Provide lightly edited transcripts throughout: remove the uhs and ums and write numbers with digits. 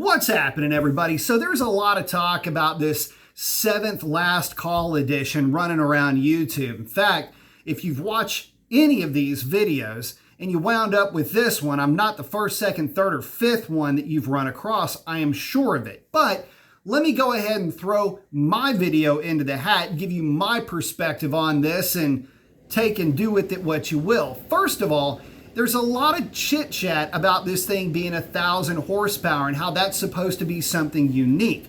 What's happening, everybody? So there's a lot of talk about this seventh last call edition running around YouTube. In fact, if you've watched any of these videos and you wound up with this one, I'm not the first, second, third, or fifth one that you've run across. I am sure of it. But let me go ahead and throw my video into the hat and give you my perspective on this and take and do with it what you will. First of all, there's a lot of chit chat about this thing being 1,000 horsepower and how that's supposed to be something unique.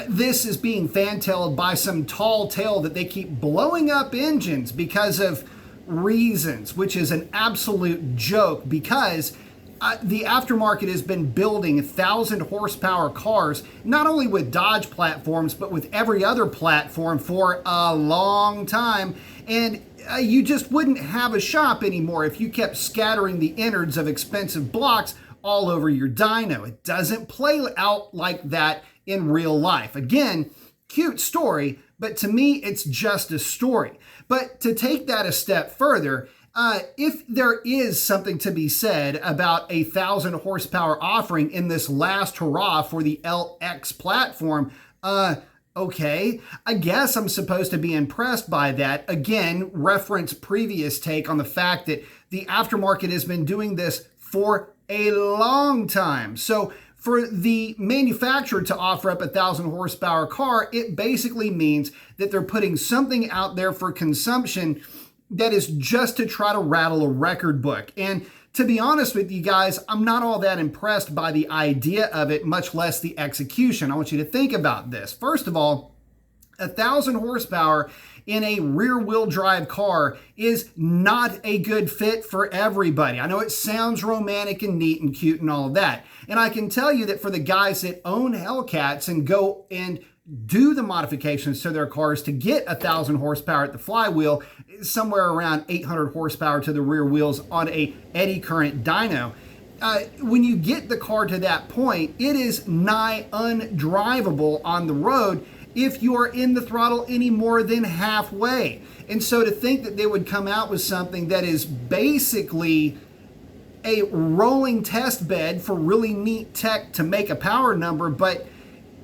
This is being fantailed by some tall tale that they keep blowing up engines because of reasons, which is an absolute joke because the aftermarket has been building 1,000 horsepower cars, not only with Dodge platforms, but with every other platform for a long time. And you just wouldn't have a shop anymore if you kept scattering the innards of expensive blocks all over your dyno. It doesn't play out like that in real life. Again, cute story, but to me, it's just a story. But to take that a step further, if there is something to be said about 1,000 horsepower offering in this last hurrah for the LX platform, okay, I guess I'm supposed to be impressed by that. Again, reference previous take on the fact that the aftermarket has been doing this for a long time. So for the manufacturer to offer up 1,000 horsepower car, it basically means that they're putting something out there for consumption that is just to try to rattle a record book. And to be honest with you guys, I'm not all that impressed by the idea of it, much less the execution. I want you to think about this. First of all, 1,000 horsepower in a rear-wheel drive car is not a good fit for everybody. I know it sounds romantic and neat and cute and all of that. And I can tell you that for the guys that own Hellcats and go and do the modifications to their cars to get 1,000 horsepower at the flywheel, somewhere around 800 horsepower to the rear wheels on a eddy current dyno. When you get the car to that point, it is nigh undrivable on the road if you are in the throttle any more than halfway. And so to think that they would come out with something that is basically a rolling test bed for really neat tech to make a power number, but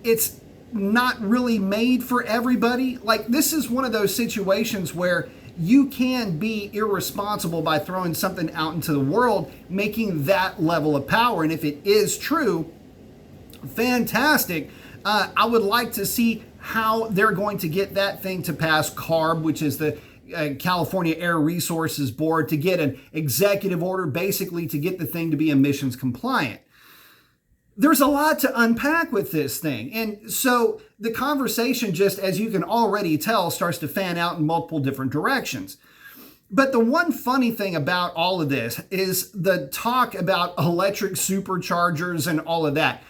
it's not really made for everybody. Like, this is one of those situations where you can be irresponsible by throwing something out into the world, making that level of power. And if it is true, fantastic. I would like to see how they're going to get that thing to pass CARB, which is the California Air Resources Board, to get an executive order, basically to get the thing to be emissions compliant. There's a lot to unpack with this thing. And so the conversation, just as you can already tell, starts to fan out in multiple different directions. But the one funny thing about all of this is the talk about electric superchargers and all of that.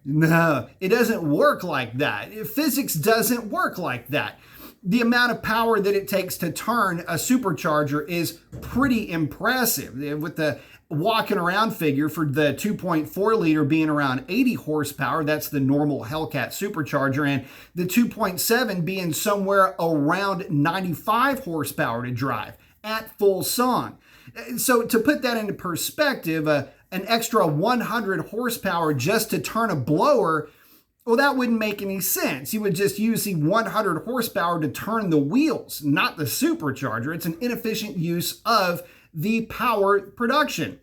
No, it doesn't work like that. Physics doesn't work like that. The amount of power that it takes to turn a supercharger is pretty impressive. With the walking around figure for the 2.4 liter being around 80 horsepower, that's the normal Hellcat supercharger, and the 2.7 being somewhere around 95 horsepower to drive at full song. So to put that into perspective, an extra 100 horsepower just to turn a blower, well, that wouldn't make any sense. You would just use the 100 horsepower to turn the wheels, not the supercharger. It's an inefficient use of the power production.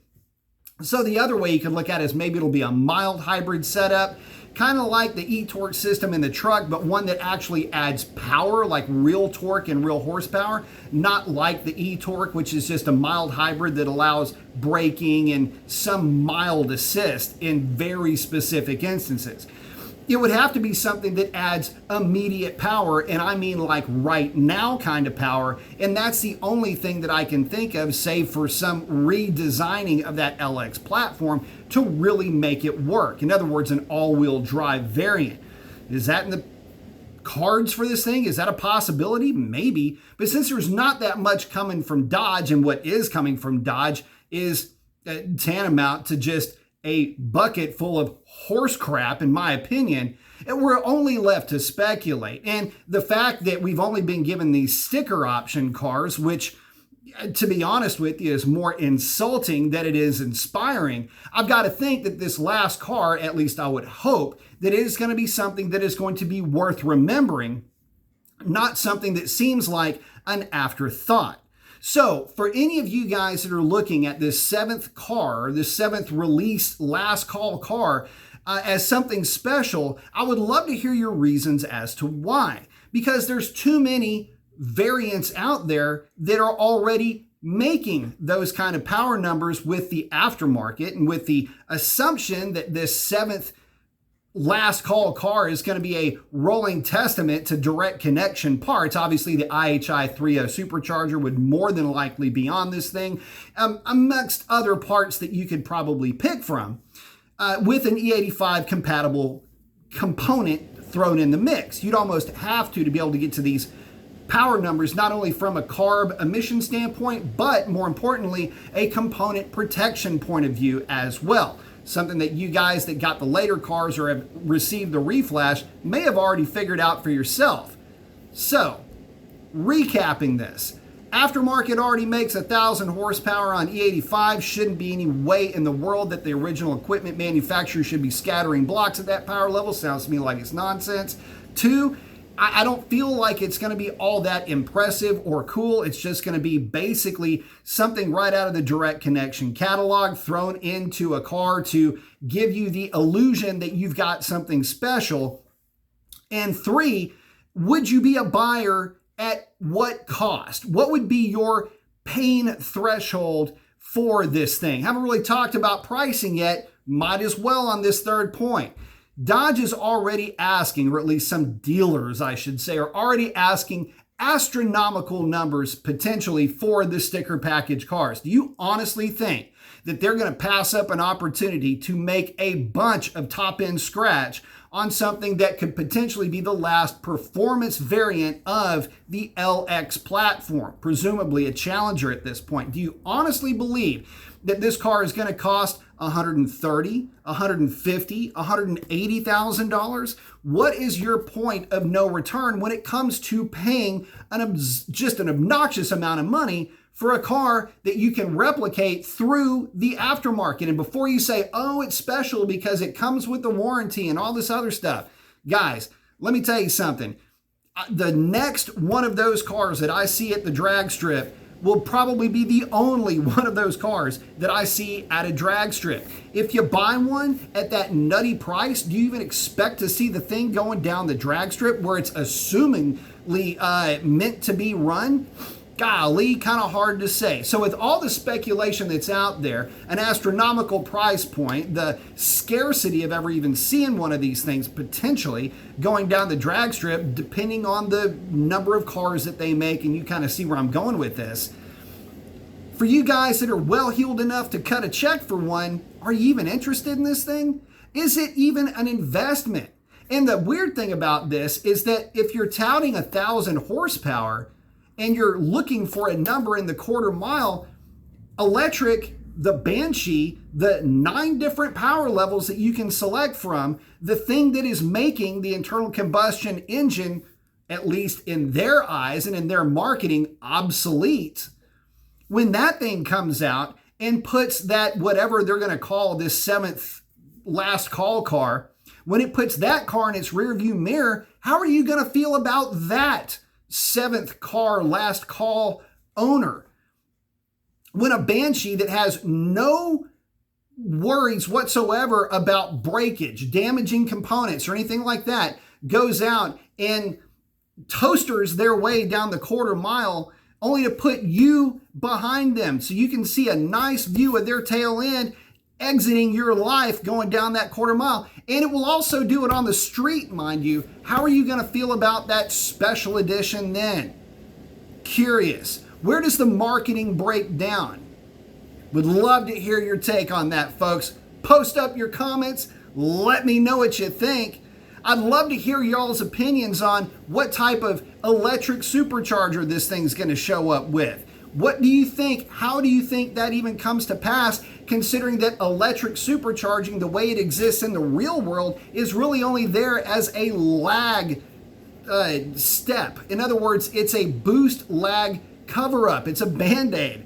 So the other way you could look at it is maybe it'll be a mild hybrid setup, kind of like the e-torque system in the truck, but one that actually adds power, like real torque and real horsepower, not like the e-torque, which is just a mild hybrid that allows braking and some mild assist in very specific instances. It would have to be something that adds immediate power, and I mean like right now kind of power, and that's the only thing that I can think of, save for some redesigning of that LX platform to really make it work. In other words, an all-wheel drive variant. Is that in the cards for this thing? Is that a possibility? Maybe, but since there's not that much coming from Dodge, and what is coming from Dodge is tantamount to just a bucket full of horse crap, in my opinion, and we're only left to speculate. And the fact that we've only been given these sticker option cars, which to be honest with you, is more insulting than it is inspiring. I've got to think that this last car, at least I would hope, that it is going to be something that is going to be worth remembering, not something that seems like an afterthought. So for any of you guys that are looking at this seventh car, this seventh release last call car, as something special, I would love to hear your reasons as to why. Because there's too many variants out there that are already making those kind of power numbers with the aftermarket, and with the assumption that this seventh last call car is going to be a rolling testament to direct connection parts. Obviously, the IHI 3.0 supercharger would more than likely be on this thing, amongst other parts that you could probably pick from, with an E85 compatible component thrown in the mix. You'd almost have to be able to get to these power numbers, not only from a carb emission standpoint, but more importantly, a component protection point of view as well. Something that you guys that got the later cars or have received the reflash may have already figured out for yourself. So, recapping this, aftermarket already makes 1,000 horsepower on E85. Shouldn't be any way in the world that the original equipment manufacturer should be scattering blocks at that power level. Sounds to me like it's nonsense. 2, I don't feel like it's going to be all that impressive or cool. It's just going to be basically something right out of the direct connection catalog thrown into a car to give you the illusion that you've got something special. And 3, would you be a buyer at what cost? What would be your pain threshold for this thing? Haven't really talked about pricing yet. Might as well on this third point. Dodge is already asking, or at least some dealers, I should say, are already asking astronomical numbers potentially for the sticker package cars. Do you honestly think that they're going to pass up an opportunity to make a bunch of top-end scratch on something that could potentially be the last performance variant of the LX platform, presumably a Challenger at this point? Do you honestly believe that this car is going to cost $130,000, $150,000, $180,000? What is your point of no return when it comes to paying just an obnoxious amount of money for a car that you can replicate through the aftermarket? And before you say, oh, it's special because it comes with the warranty and all this other stuff, guys, let me tell you something. The next one of those cars that I see at the drag strip will probably be the only one of those cars that I see at a drag strip. If you buy one at that nutty price, do you even expect to see the thing going down the drag strip where it's assumingly meant to be run? Golly, kind of hard to say. So with all the speculation that's out there, an astronomical price point, the scarcity of ever even seeing one of these things potentially going down the drag strip, depending on the number of cars that they make, and you kind of see where I'm going with this. For you guys that are well-heeled enough to cut a check for one, are you even interested in this thing? Is it even an investment? And the weird thing about this is that if you're touting 1,000 horsepower, and you're looking for a number in the quarter mile, electric, the Banshee, the 9 different power levels that you can select from, the thing that is making the internal combustion engine, at least in their eyes and in their marketing, obsolete. When that thing comes out and puts that, whatever they're going to call this seventh last call car, when it puts that car in its rearview mirror, how are you going to feel about that seventh car last call owner? When a Banshee that has no worries whatsoever about breakage, damaging components, or anything like that goes out and toasters their way down the quarter mile, only to put you behind them so you can see a nice view of their tail end exiting your life going down that quarter mile. And it will also do it on the street, mind you. How are you going to feel about that special edition then? Curious. Where does the marketing break down? Would love to hear your take on that, folks. Post up your comments. Let me know what you think. I'd love to hear y'all's opinions on what type of electric supercharger this thing's going to show up with. What do you think? How do you think that even comes to pass, considering that electric supercharging, the way it exists in the real world, is really only there as a lag step? In other words, it's a boost lag cover-up. It's a Band-Aid.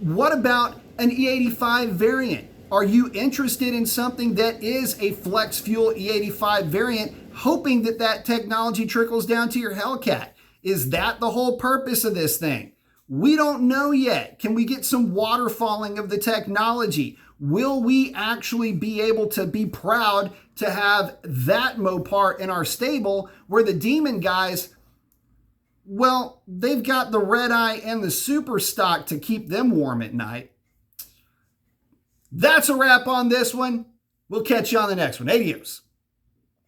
What about an E85 variant? Are you interested in something that is a flex fuel E85 variant, hoping that that technology trickles down to your Hellcat? Is that the whole purpose of this thing? We don't know yet. Can we get some waterfalling of the technology? Will we actually be able to be proud to have that Mopar in our stable where the Demon guys, well, they've got the Red Eye and the Super Stock to keep them warm at night. That's a wrap on this one. We'll catch you on the next one. Adios.